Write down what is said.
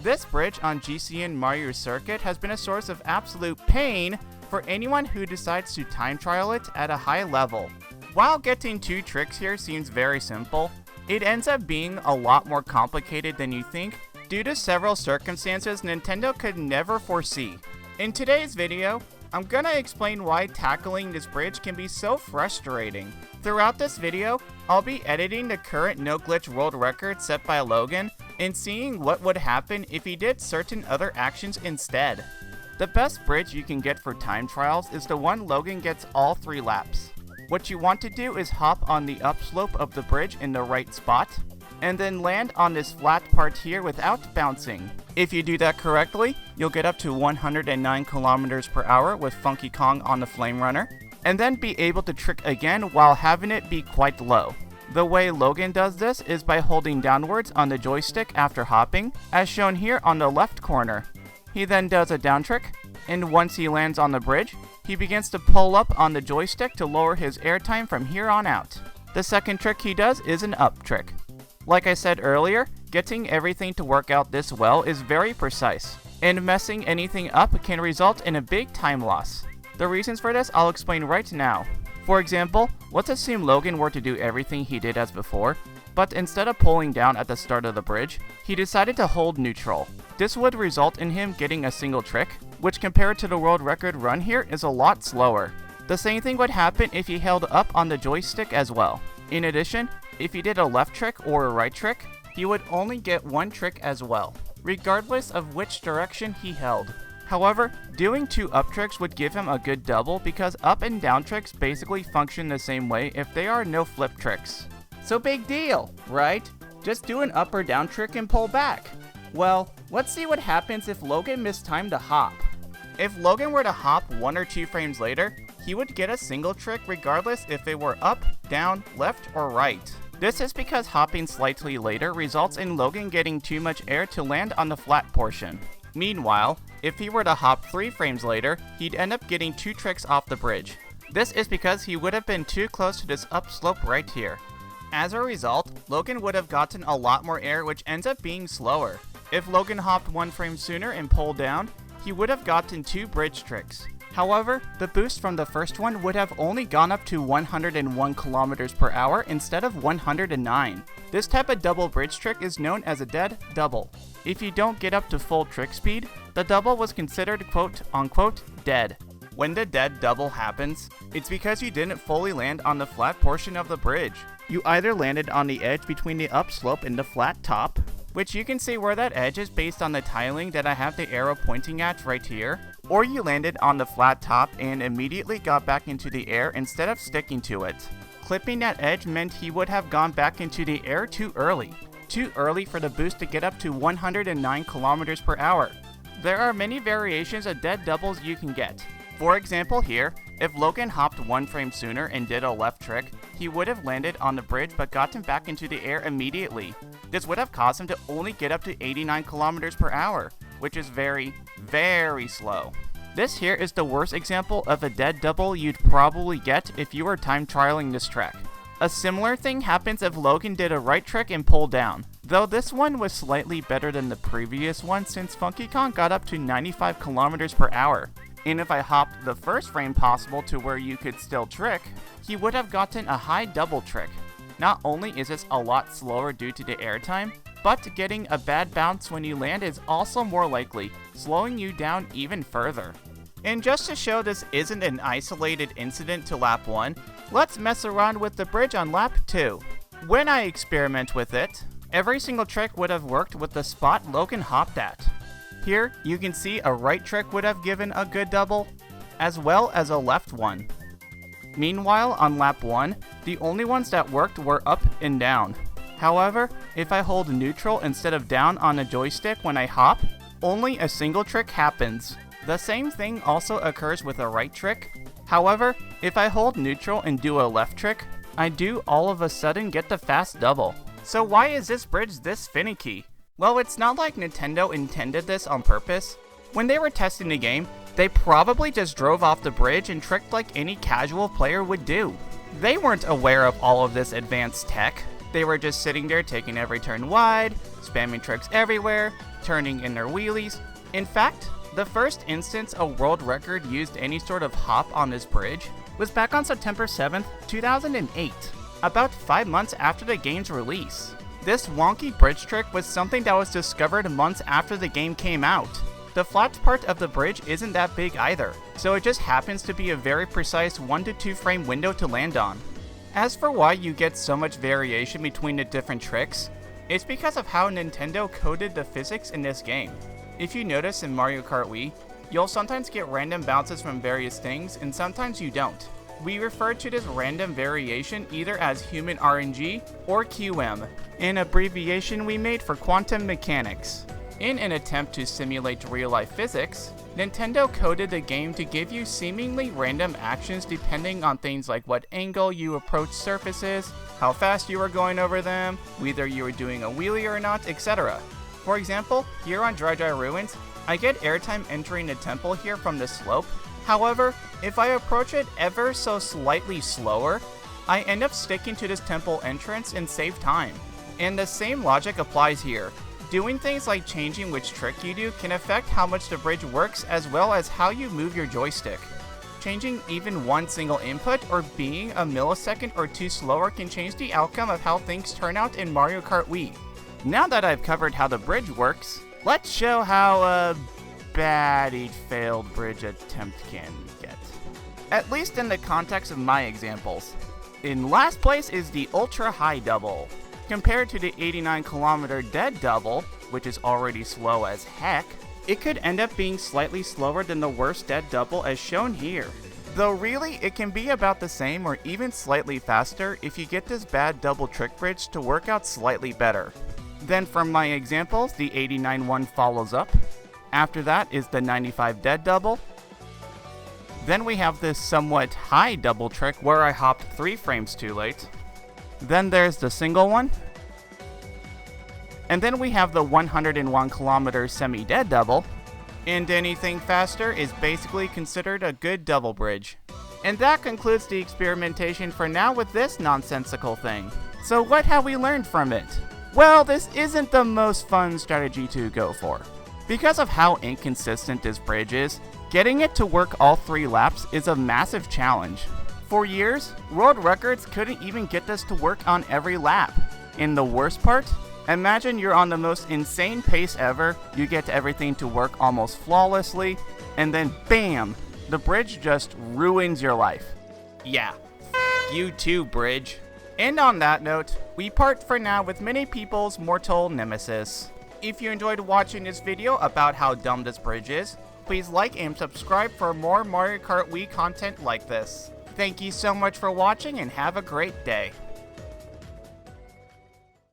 This bridge on GCN Mario Circuit has been a source of absolute pain for anyone who decides to time trial it at a high level. While getting 2 tricks here seems very simple, it ends up being a lot more complicated than you think due to several circumstances Nintendo could never foresee. In today's video, I'm gonna explain why tackling this bridge can be so frustrating. Throughout this video, I'll be editing the current no glitch world record set by Logan and seeing what would happen if he did certain other actions instead. The best bridge you can get for time trials is the one Logan gets all 3 laps. What you want to do is hop on the upslope of the bridge in the right spot, and then land on this flat part here without bouncing. If you do that correctly, you'll get up to 109 kilometers per hour with Funky Kong on the Flame Runner, and then be able to trick again while having it be quite low. The way Logan does this is by holding downwards on the joystick after hopping, as shown here on the left corner. He then does a down trick, and once he lands on the bridge, he begins to pull up on the joystick to lower his airtime from here on out. The second trick he does is an up trick. Like I said earlier, getting everything to work out this well is very precise, and messing anything up can result in a big time loss. The reasons for this I'll explain right now. For example, let's assume Logan were to do everything he did as before, but instead of pulling down at the start of the bridge, he decided to hold neutral. This would result in him getting a single trick, which compared to the world record run here is a lot slower. The same thing would happen if he held up on the joystick as well. In addition, if he did a left trick or a right trick, he would only get 1 trick as well, regardless of which direction he held. However, doing 2 up tricks would give him a good double because up and down tricks basically function the same way if they are no flip tricks. So big deal, right? Just do an up or down trick and pull back. Well, let's see what happens if Logan mistimed a hop. If Logan were to hop 1 or 2 frames later, he would get a single trick regardless if it were up, down, left, or right. This is because hopping slightly later results in Logan getting too much air to land on the flat portion. Meanwhile, if he were to hop 3 frames later, he'd end up getting 2 tricks off the bridge. This is because he would have been too close to this upslope right here. As a result, Logan would have gotten a lot more air, which ends up being slower. If Logan hopped 1 frame sooner and pulled down, he would have gotten 2 bridge tricks. However, the boost from the first one would have only gone up to 101 kilometers per hour instead of 109. This type of double bridge trick is known as a dead double. If you don't get up to full trick speed, the double was considered quote-unquote dead. When the dead double happens, it's because you didn't fully land on the flat portion of the bridge. You either landed on the edge between the upslope and the flat top, which you can see where that edge is based on the tiling that I have the arrow pointing at right here, or you landed on the flat top and immediately got back into the air instead of sticking to it. Clipping that edge meant he would have gone back into the air too early for the boost to get up to 109 kilometers per hour. There are many variations of dead doubles you can get. For example here, if Logan hopped 1 frame sooner and did a left trick, he would have landed on the bridge but gotten back into the air immediately. This would have caused him to only get up to 89 kilometers per hour, which is very, very slow. This here is the worst example of a dead double you'd probably get if you were time trialing this track. A similar thing happens if Logan did a right trick and pulled down, though this one was slightly better than the previous one since Funky Kong got up to 95 kilometers per hour. And if I hopped the first frame possible to where you could still trick, he would have gotten a high double trick. Not only is this a lot slower due to the airtime, but getting a bad bounce when you land is also more likely, slowing you down even further. And just to show this isn't an isolated incident to lap 1, let's mess around with the bridge on lap 2. When I experiment with it, every single trick would have worked with the spot Logan hopped at. Here, you can see a right trick would have given a good double, as well as a left one. Meanwhile, on lap 1, the only ones that worked were up and down. However, if I hold neutral instead of down on the joystick when I hop, only a single trick happens. The same thing also occurs with a right trick. However, if I hold neutral and do a left trick, I do all of a sudden get the fast double. So why is this bridge this finicky? Well, it's not like Nintendo intended this on purpose. When they were testing the game, they probably just drove off the bridge and tricked like any casual player would do. They weren't aware of all of this advanced tech. They were just sitting there taking every turn wide, spamming tricks everywhere, turning in their wheelies. In fact, the first instance a world record used any sort of hop on this bridge was back on September 7th, 2008, about 5 months after the game's release. This wonky bridge trick was something that was discovered months after the game came out. The flat part of the bridge isn't that big either, so it just happens to be a very precise 1 to 2 frame window to land on. As for why you get so much variation between the different tricks, it's because of how Nintendo coded the physics in this game. If you notice in Mario Kart Wii, you'll sometimes get random bounces from various things and sometimes you don't. We refer to this random variation either as human RNG or QM, an abbreviation we made for quantum mechanics. In an attempt to simulate real-life physics, Nintendo coded the game to give you seemingly random actions depending on things like what angle you approach surfaces, how fast you are going over them, whether you are doing a wheelie or not, etc. For example, here on Dry Ruins, I get airtime entering the temple here from the slope. However, if I approach it ever so slightly slower, I end up sticking to this temple entrance and save time. And the same logic applies here. Doing things like changing which trick you do can affect how much the bridge works as well as how you move your joystick. Changing even one single input or being a millisecond or two slower can change the outcome of how things turn out in Mario Kart Wii. Now that I've covered how the bridge works, let's show how a bad each failed bridge attempt can get. At least in the context of my examples. In last place is the ultra high double. Compared to the 89-kilometer dead double, which is already slow as heck, it could end up being slightly slower than the worst dead double as shown here. Though really, it can be about the same or even slightly faster if you get this bad double trick bridge to work out slightly better. Then from my examples, the 89 one follows up. After that is the 95 dead double. Then we have this somewhat high double trick where I hopped 3 frames too late. Then there's the single one. And then we have the 101 kilometer semi-dead double. And anything faster is basically considered a good double bridge. And that concludes the experimentation for now with this nonsensical thing. So what have we learned from it? Well, this isn't the most fun strategy to go for. Because of how inconsistent this bridge is, getting it to work all 3 laps is a massive challenge. For years, world records couldn't even get this to work on every lap. And the worst part? Imagine you're on the most insane pace ever, you get everything to work almost flawlessly, and then BAM! The bridge just ruins your life. Yeah, you too, bridge. And on that note, we part for now with many people's mortal nemesis. If you enjoyed watching this video about how dumb this bridge is, please like and subscribe for more Mario Kart Wii content like this. Thank you so much for watching and have a great day.